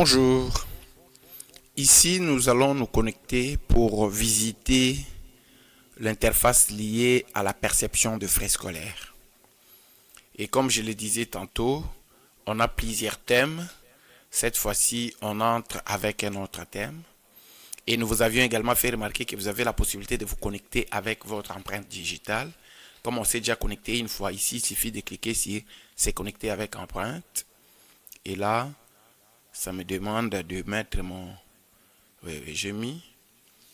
Bonjour, ici nous allons nous connecter pour visiter l'interface liée à la perception de frais scolaires. Et comme je le disais tantôt, on a plusieurs thèmes. Cette fois-ci, on entre avec un autre thème. Et nous vous avions également fait remarquer que vous avez la possibilité de vous connecter avec votre empreinte digitale. Comme on s'est déjà connecté une fois ici, il suffit de cliquer sur c'est connecté avec empreinte. Et là, ça me demande de mettre mon... Oui, j'ai mis.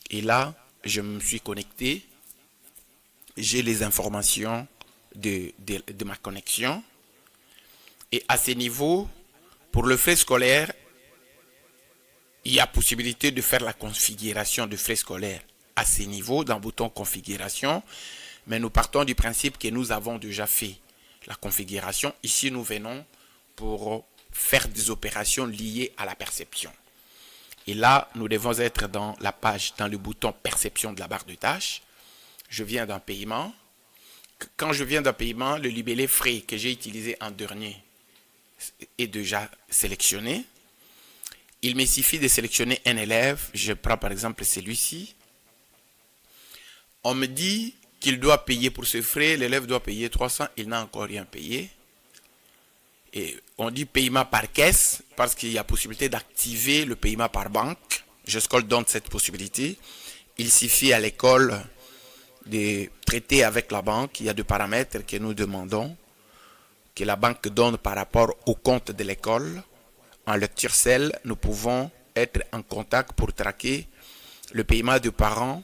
Et là, je me suis connecté. J'ai les informations de ma connexion. Et à ce niveau, pour le frais scolaire, il y a possibilité de faire la configuration de frais scolaires à ce niveau, dans le bouton configuration. Mais nous partons du principe que nous avons déjà fait la configuration. Ici, nous venons pour faire des opérations liées à la perception. Et là, nous devons être dans la page, dans le bouton perception de la barre de tâches. Je viens d'un paiement. Quand je viens d'un paiement, le libellé frais que j'ai utilisé en dernier est déjà sélectionné. Il me suffit de sélectionner un élève. Je prends par exemple celui-ci. On me dit qu'il doit payer pour ce frais. L'élève doit payer 300. Il n'a encore rien payé. Et on dit paiement par caisse parce qu'il y a possibilité d'activer le paiement par banque. GESCOL donne cette possibilité. Il suffit à l'école de traiter avec la banque. Il y a des paramètres que nous demandons que la banque donne par rapport au compte de l'école. En lecture cell, nous pouvons être en contact pour traquer le paiement de parents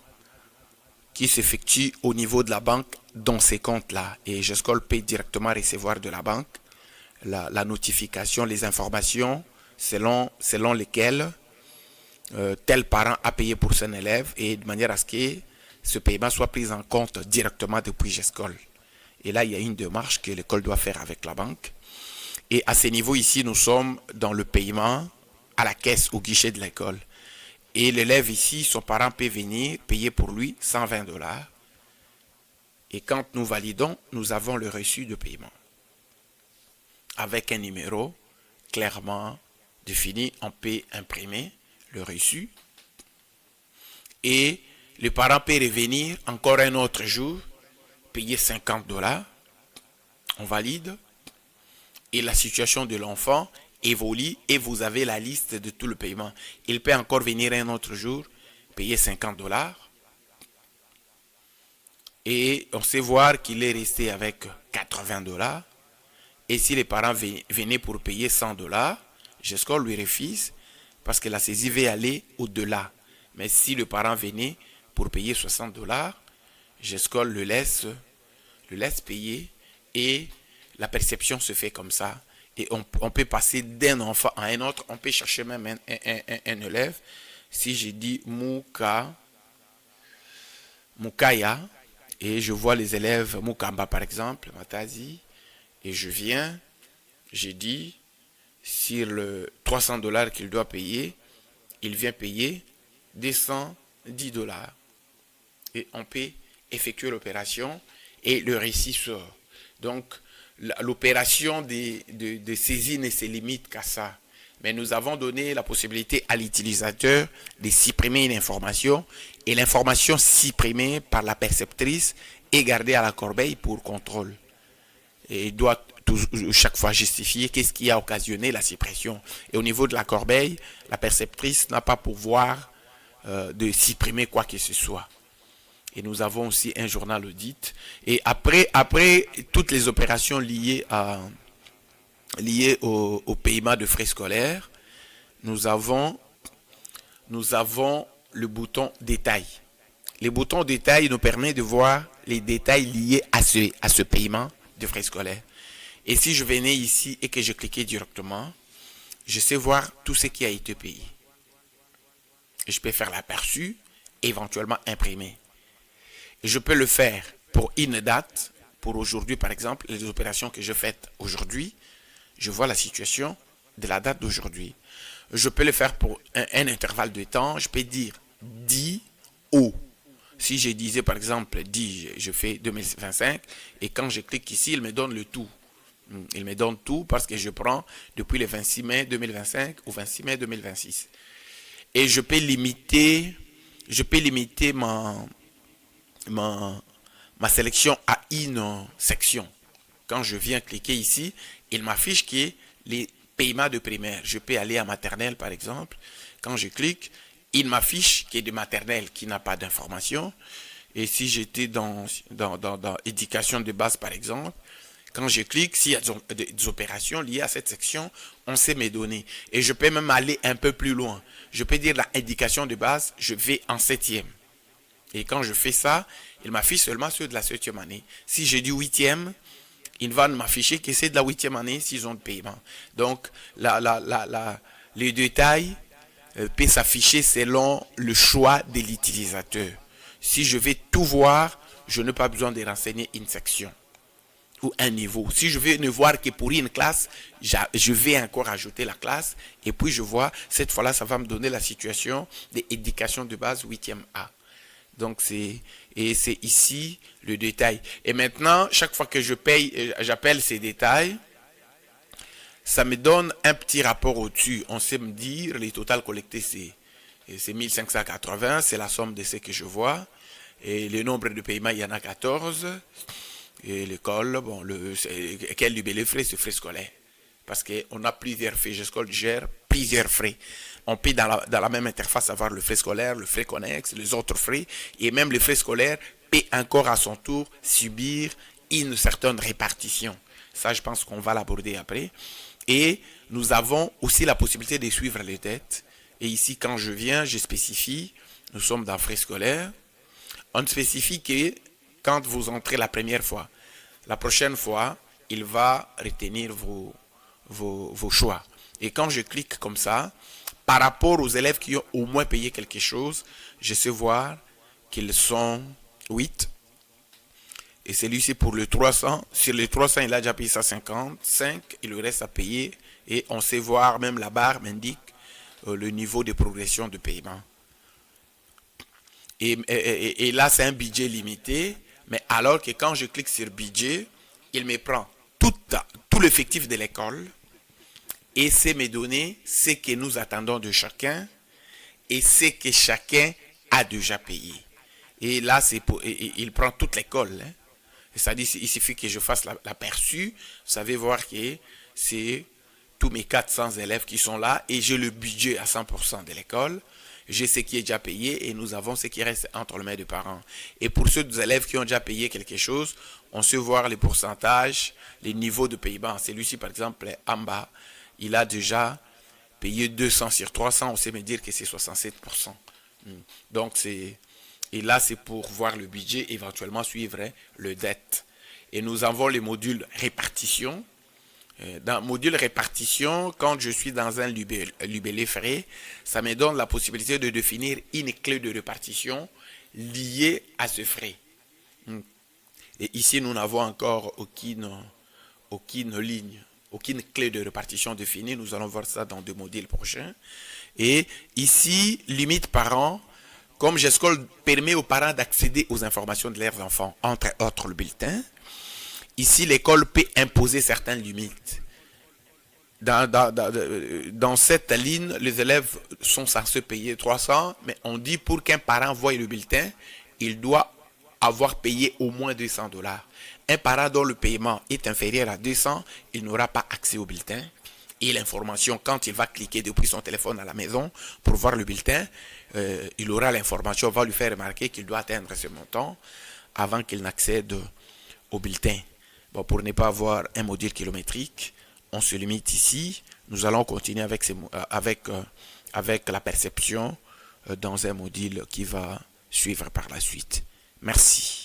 qui s'effectue au niveau de la banque dans ces comptes-là. Et GESCOL peut directement recevoir de la banque la notification, les informations selon lesquelles tel parent a payé pour son élève et de manière à ce que ce paiement soit pris en compte directement depuis GESCOL. Et là, il y a une démarche que l'école doit faire avec la banque. Et à ce niveau ici, nous sommes dans le paiement à la caisse, au guichet de l'école. Et l'élève ici, son parent peut venir payer pour lui 120 $. Et quand nous validons, nous avons le reçu de paiement. Avec un numéro clairement défini, on peut imprimer le reçu. Et le parent peut revenir encore un autre jour, payer 50 $. On valide. Et la situation de l'enfant évolue et vous avez la liste de tout le paiement. Il peut encore venir un autre jour, payer 50 $. Et on sait voir qu'il est resté avec 80 $. Et si les parents venaient pour payer 100 $, GESCOL lui refuse parce que la saisie va aller au-delà. Mais si le parent venait pour payer 60 $, GESCOL le laisse payer et la perception se fait comme ça. Et on peut passer d'un enfant à un autre. On peut chercher même un élève. Si je dis Mukaya, et je vois les élèves Mukamba par exemple, Matazi, et je viens, j'ai dit, sur le 300 $ qu'il doit payer, il vient payer 210 $. Et on peut effectuer l'opération et le récit sort. Donc, l'opération de saisie ne se limite qu'à ça. Mais nous avons donné la possibilité à l'utilisateur de supprimer une information et l'information supprimée par la perceptrice est gardée à la corbeille pour contrôle. Et il doit chaque fois justifier qu'est-ce qui a occasionné la suppression. Et au niveau de la corbeille, la perceptrice n'a pas pouvoir de supprimer quoi que ce soit. Et nous avons aussi un journal audit. Et après toutes les opérations liées au paiement de frais scolaires, nous avons le bouton détail. Le bouton détail nous permet de voir les détails liés à ce paiement de frais scolaires. Et si je venais ici et que je cliquais directement, je sais voir tout ce qui a été payé. Et je peux faire l'aperçu, éventuellement imprimer. Et je peux le faire pour une date, pour aujourd'hui par exemple, les opérations que je fais aujourd'hui, je vois la situation de la date d'aujourd'hui. Je peux le faire pour un intervalle de temps, je peux dire 10 au. Si je disais par exemple 10, je fais 2025, et quand je clique ici, il me donne le tout. Il me donne tout parce que je prends depuis le 26 mai 2025 au 26 mai 2026. Et je peux limiter ma sélection à une section. Quand je viens cliquer ici, il m'affiche que les paiements de primaire. Je peux aller à maternelle par exemple. Quand je clique, il m'affiche qu'il y a de maternelle qui n'a pas d'information. Et si j'étais dans éducation de base par exemple, quand je clique, s'il y a des opérations liées à cette section, on sait mes données. Et je peux même aller un peu plus loin. Je peux dire la éducation de base, je vais en 7e. Et quand je fais ça, il m'affiche seulement ceux de la 7e année. Si j'ai du 8e, il va m'afficher que c'est de la 8e année s'ils ont de paiement. Donc, les détails peuvent s'afficher selon le choix de l'utilisateur. Si je vais tout voir, je n'ai pas besoin de renseigner une section ou un niveau. Si je veux ne voir que pour une classe, je vais encore ajouter la classe et puis je vois, cette fois-là, ça va me donner la situation d'éducation de base 8e A. Donc, c'est ici le détail. Et maintenant, chaque fois que je paye, j'appelle ces détails, ça me donne un petit rapport au-dessus. On sait me dire, les totales collectés, c'est 1580, c'est la somme de ce que je vois. Et le nombre de paiements, il y en a 14. Et l'école, bon, quel les frais, c'est frais scolaires. Parce qu'on a plusieurs frais. L'école gère plusieurs frais. On peut dans la même interface avoir le frais scolaire, le frais connexe, les autres frais. Et même le frais scolaire peut encore à son tour subir une certaine répartition. Ça, je pense qu'on va l'aborder après. Et nous avons aussi la possibilité de suivre les dettes. Et ici, quand je viens, je spécifie, nous sommes dans frais scolaires. On spécifie que quand vous entrez la première fois, la prochaine fois, il va retenir vos choix. Et quand je clique comme ça, par rapport aux élèves qui ont au moins payé quelque chose, je sais voir qu'ils sont 8. Et celui-ci pour le 300. Sur les 300, il a déjà payé 155. Il lui reste à payer. Et on sait voir, même la barre m'indique le niveau de progression de paiement. Et là, c'est un budget limité. Mais alors que quand je clique sur budget, il me prend tout l'effectif de l'école et c'est me donner ce que nous attendons de chacun et ce que chacun a déjà payé. Et là, il prend toute l'école. Hein. C'est-à-dire, il suffit que je fasse l'aperçu. Vous savez voir que c'est tous mes 400 élèves qui sont là et j'ai le budget à 100% de l'école. J'ai ce qui est déjà payé et nous avons ce qui reste entre les mains des parents. Et pour ceux des élèves qui ont déjà payé quelque chose, on sait voir les pourcentages, les niveaux de paiement. Celui-ci, par exemple, en bas, il a déjà payé 200 sur 300. On sait me dire que c'est 67%. Donc, et là, c'est pour voir le budget, éventuellement suivre le dette. Et nous avons les modules répartition. Dans le module répartition, quand je suis dans un libellé frais, ça me donne la possibilité de définir une clé de répartition liée à ce frais. Et ici, nous n'avons encore aucune ligne, aucune clé de répartition définie. Nous allons voir ça dans 2 modules prochains. Et ici, limite parents, comme GESCOL permet aux parents d'accéder aux informations de leurs enfants, entre autres le bulletin. Ici, l'école peut imposer certaines limites. Dans cette ligne, les élèves sont censés payer 300, mais on dit pour qu'un parent voie le bulletin, il doit avoir payé au moins $200. Un parent dont le paiement est inférieur à 200, il n'aura pas accès au bulletin. Et l'information, quand il va cliquer depuis son téléphone à la maison pour voir le bulletin, il aura l'information, on va lui faire remarquer qu'il doit atteindre ce montant avant qu'il n'accède au bulletin. Bon, pour ne pas avoir un module kilométrique, on se limite ici. Nous allons continuer avec la perception dans un module qui va suivre par la suite. Merci.